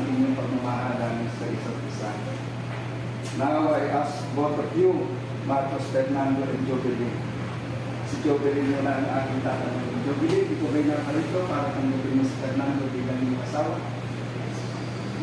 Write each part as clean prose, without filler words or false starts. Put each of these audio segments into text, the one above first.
inyong pagmamahalan sa isa't isa. Now I ask both of you, Marcos Fernando and Jubilee. Si Jubilee muna ang aking tatanungin. Jubilee, ikaw ba'y nakarito para tanggapin mo si Fernando bilang iyong asawa?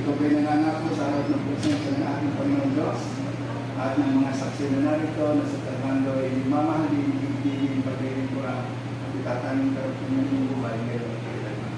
Ikaw ba'y nangangako sa harap ng presensya ng ating Panginoon Diyos at ng mga saksi na narito na si Fernando ay mamahalin, ibigin, paglilingkuran, itatanim ka rin ng iyong buhay ngayon at kailangan.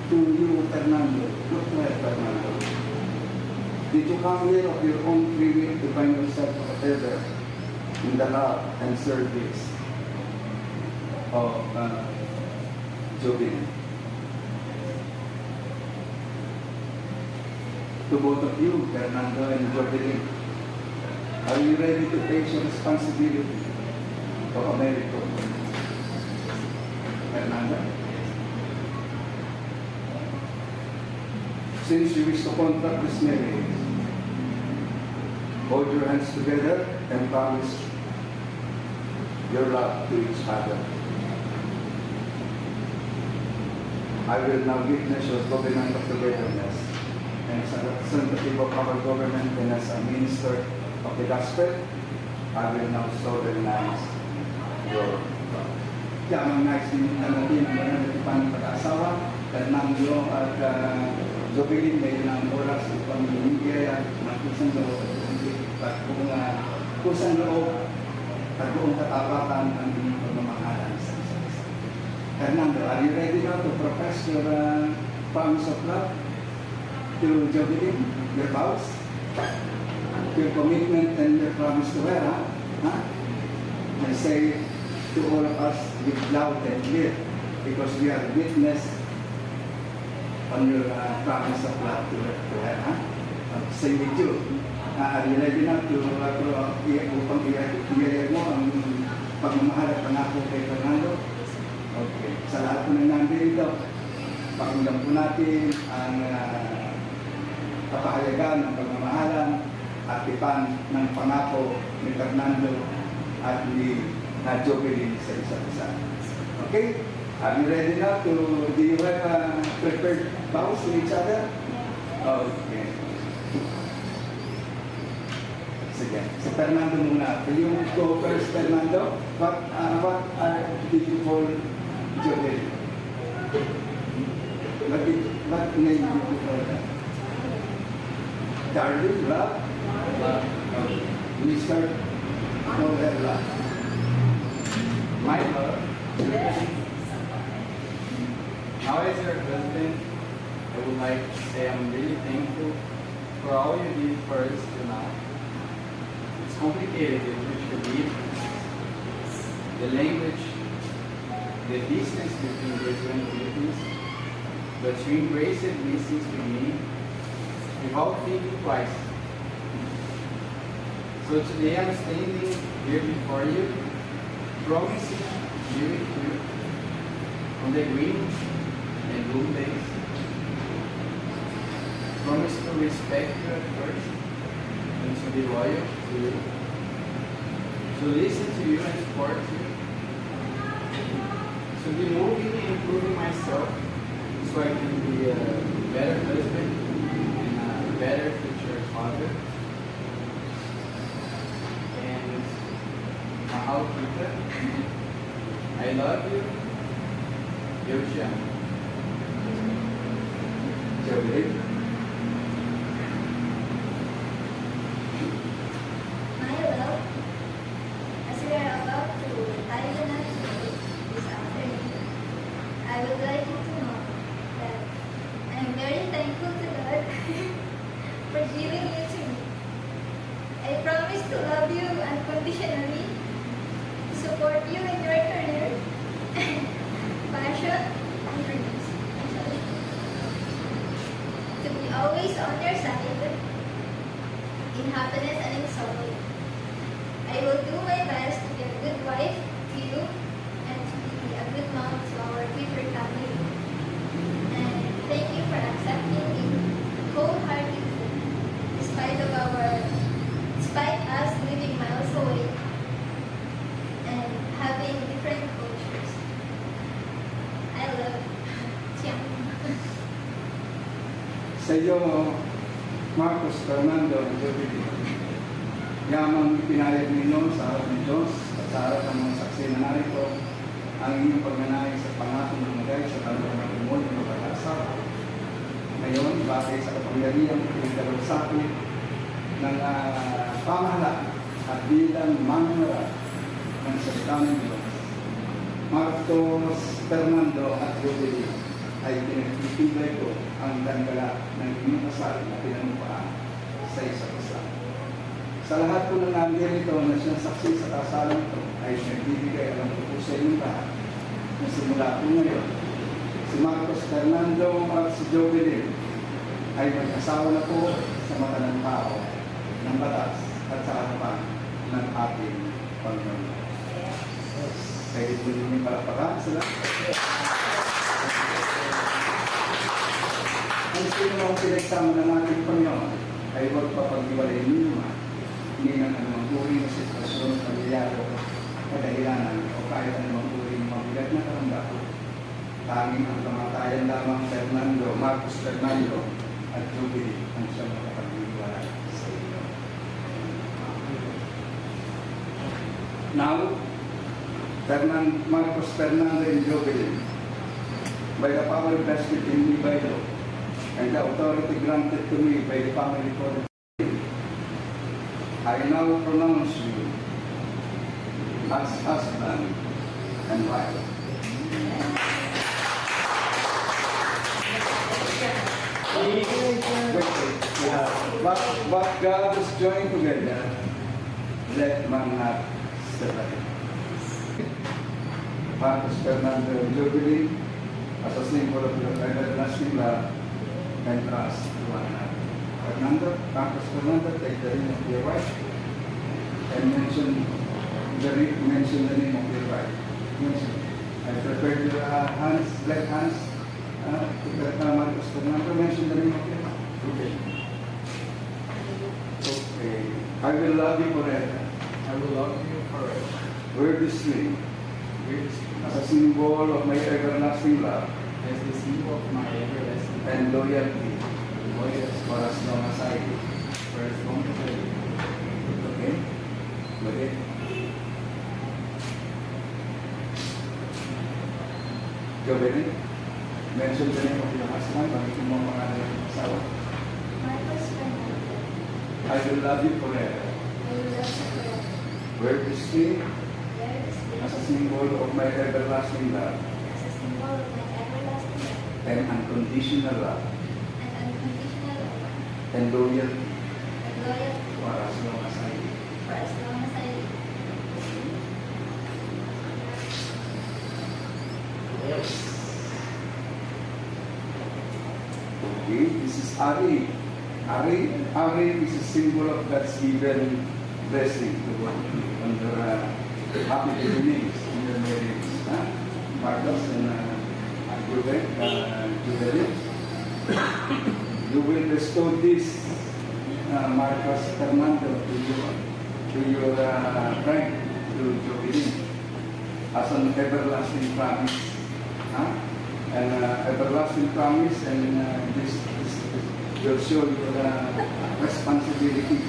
To you, Fernando, look to her, Fernando. Did you come here of your own free will to find yourself forever in the love and service of Jubilee? To both of you, Fernando and Jubilee, are you ready to take your responsibility of America? Fernando? Since you wish to contract this marriage, hold your hands together and promise your love to each other. I will now witness your covenant of togetherness and as a representative of our government and as a minister of the gospel, I will now solemnize your love. Kaya ang nais din natin ang mananatipan ng pag-aasawa, Fernando at Jubilee, may ilang oras upang lumigay at magkusang loob at kusang loob at buong katapatan ang inyong pagmamahalan sa isa't isa. Fernando, are you ready now to profess your promise of love to Jubilee, your vows, your commitment and your promise to her, huh? And say to all of us with loud and clear, because we are witness on your promise of love to her, huh? Say with you, are you ready now to upang i-ready mo ang pagmamahal at pangako kay Fernando? Okay. Sa lahat po ng nandito, pakinggan po natin ang kapahayagan ng pagmamahalan at tipan ng pangako ni Fernando at ni Jubilee sa isa't isa. Okay? Are you ready now to, do you have prepared vows to each other? Okay. Sige. Si Fernando muna. Will you go first, Fernando? What did you call Jubilee? What name did you call that? Darling, love? Love. Okay. Mr. Call her love. My love. Now, as your husband, I would like to say I'm really thankful for all you did for us till now. It's complicated, the Jewish belief, the language, the distance between Brazil and Philippines, but you embraced these things with me without thinking twice. So today I'm standing here before you, promising to be with you on the green and blue days. Promise to respect you at first and to be loyal to you, to listen to you and support you, to be moving and improving myself so I can be a better husband and a better future father and a housekeeper. I love you. Eu te amo. Jubilee? My love, as we are about to tie the knot this afternoon, I would like you to know that I am very thankful to God for giving you to me. I promise to love you unconditionally, to support you in your career, passion, and dreams. To be always on your side, in happiness and in sorrow. I will do my best to be a good wife to you and to be a good mom to our future family. And thank you for accepting me wholeheartedly, despite us living miles away and having different cultures. I love you. Sa iyo, Marcos Fernando and Jubilee, yamang ipinayag ninyo sa harap ng Diyos at sa harap ng mga saksi na narito ang inyong pagnanay sa pangatong lumagay sa kanilang matrimonyo ng pag-asa. Ngayon, batay sa kapangyarihan ng pinagdalawsapin ng pamahalaan at bilang manungaral ng salita ng Diyos, Marcos Fernando at Jubilee ay pinagtitibay ko ang dandala ng inyong kasal na pinanumpaan sa isa't isa. Sa lahat po ng nandito na siyang saksi sa kasalan ito ay nagbibigay alam ko po sa inyong lahat na simula po ngayon, si Marcos Fernando at si Jubilee ay mag-asawa na po sa mata ng tao, ng batas at sa harapan ng ating Panginoon. Kaya ito yung palakpakan sila. Ang sino ang pinagsama ng ating Panginoon ay huwag papag-iwalay ninyo hindi ng anumang uri na sitwasyon, pamilyaro, kadahilanan o kahit anumang uri ng mabigat na karamdaman. Tanging ang kamatayan lamang Marcos Fernando at Jubilee ang siyang makapag-iwalay sa inyo. Now, Marcos Fernando and Jubilee, by the power vested in me by law, and the authority granted to me by the family court, I now pronounce you as husband and wife. What God has joined together, let man not separate. Marcos Fernando and Jubilee, as a symbol of your everlasting love and trust to one another. Marcos Fernando, take the ring of your wife and mention the name of your wife. I prepared your hands, left hands, Marcos Fernando, mention the name of your wife. Okay. Okay. I will love you forever. I will love you forever. Wear this ring as a symbol of my everlasting love As the symbol of my everlasting and loyalty loyalty for as long as I live. for as long as I live. Okay? Okay? Jubilee, mention the name of your husband, bakit mo mga asawa? Marcos Fernando, I will love you forever. I will love you forever. Wear this ring Wear this ring as a symbol of my everlasting love as a symbol of my everlasting love and unconditional love and unconditional love and loyalty and loyalty for as long as I live. for as long as I live. Okay, this is Ari. Ari is a symbol of God's given blessing to one on your happy beginnings in your marriage. Marcos and Jubilee. You will bestow this Marcos Fernando to your bride, to Jubilee, as an everlasting promise. And everlasting promise, and this will show your responsibility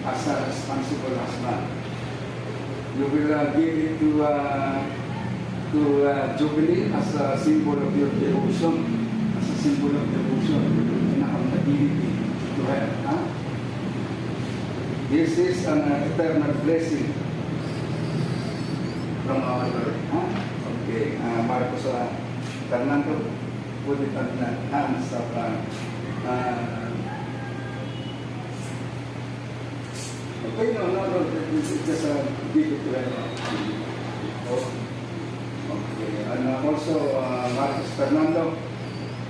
as a responsible husband. You will give it to Jubilee as a symbol of your devotion, and accountability to her. This is an eternal blessing from our Lord. Okay, Marcos Fernando, put it on the hands of okay, no, just give it to her. Okay, and also Marcos Fernando,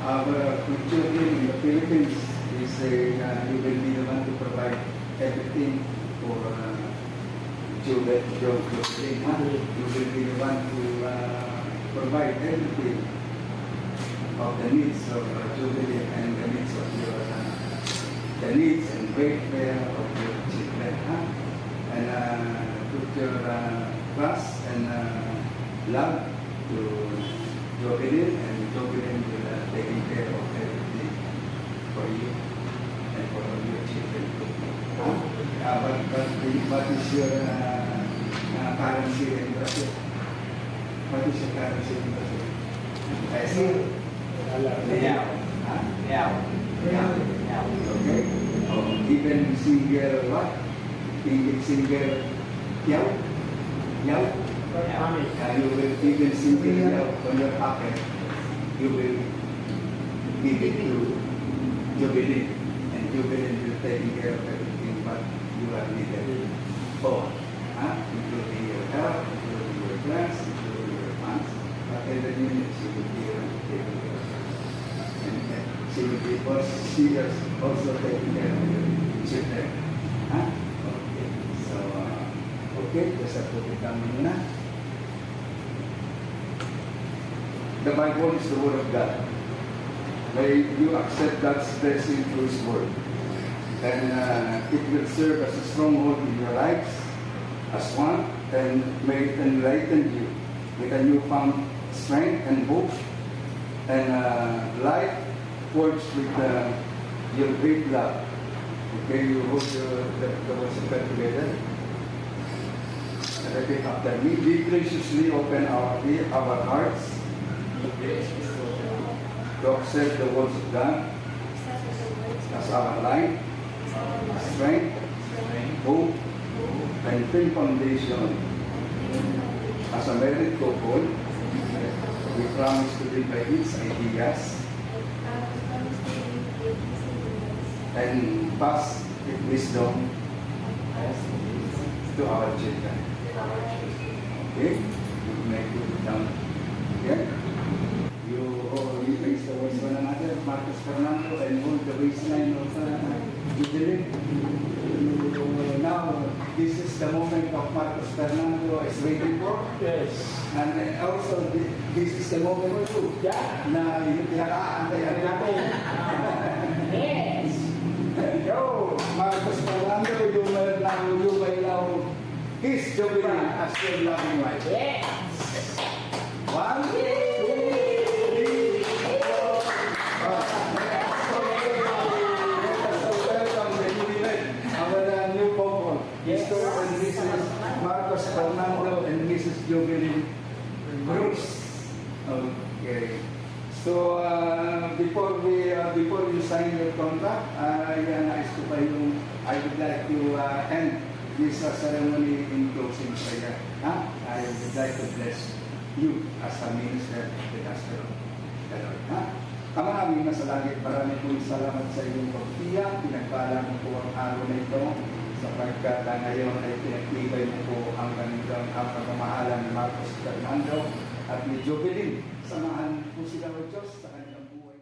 our culture here in the Philippines is you will be the one to provide everything for Jubilee. You will be the one to provide everything of the needs of Jubilee and the needs of your the needs and welfare of your children, and put your trust and love to Jubilee, and Jubilee will taking care of everything for you. what is your currency in Brazil? What is your currency in Brazil? Peso? Real. Huh? Real. Yeah. Real. Okay. Oh, even single what? Even single yaw? Yaw? You will even single yaw on your pocket. You will give it to Jubilee. And Jubilee will take care of everything what you are needed for. Huh? Including your health, including your plans, including your funds. Whatever you need, she will be taken care of. And she will be also taking care of your children. Huh? Okay. So, okay, just put it down muna. The Bible is the Word of God. May you accept God's blessing through His Word. And it will serve as a stronghold in your lives as one, and may it enlighten you with a newfound strength and hope and life forged with your great love. Okay, you hold the words of God together. And repeat after me. We graciously open our hearts to accept the words of God as our life, strength, hope, and firm foundation. As a married couple, we promise to live by its ideas and pass its wisdom to our children. Okay? You may put it down. Okay? You face the words one another, Marcos Fernando, and hold the waistline of Jubilee. Now, this is the moment of Marcos Fernando is waiting for. Yes. And also, this is the moment too. Yeah. Na pinakaantay natin. Yes. Yo, Marcos Fernando, you may now kiss Jubilee as your loving wife. Yes. 1, 2, 3, 4. Welcome the newlywed, our new couple, Yes. Mr. and Mrs. Marcos Fernando and Mrs. Jubilee Cruz. Okay. So before you sign your contract, nais ko pa yung I would like to end this ceremony in closing prayer. I would like to bless you as a minister of the gospel of the Lord. Ama namin nasa langit, marami po salamat sa iyong pagtiyak. Pinagpala mo po ang araw na ito sapagkat ngayon ay pinagtibay mo po ang kanilang pagmamahalan ni Marcos Fernando at ni Jubilee. Samahan po sila ng Diyos sa kanilang buhay.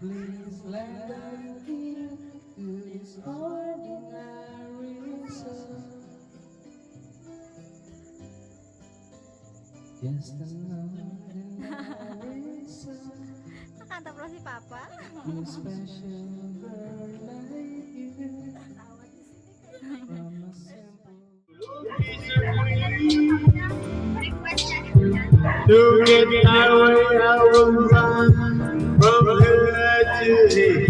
Please let them in to this ordinary soul. Just an ordinary soul. Nakanta pala si Papa. You special girl like you. Tawad ni si From a simple To get my way, I will run from here to here.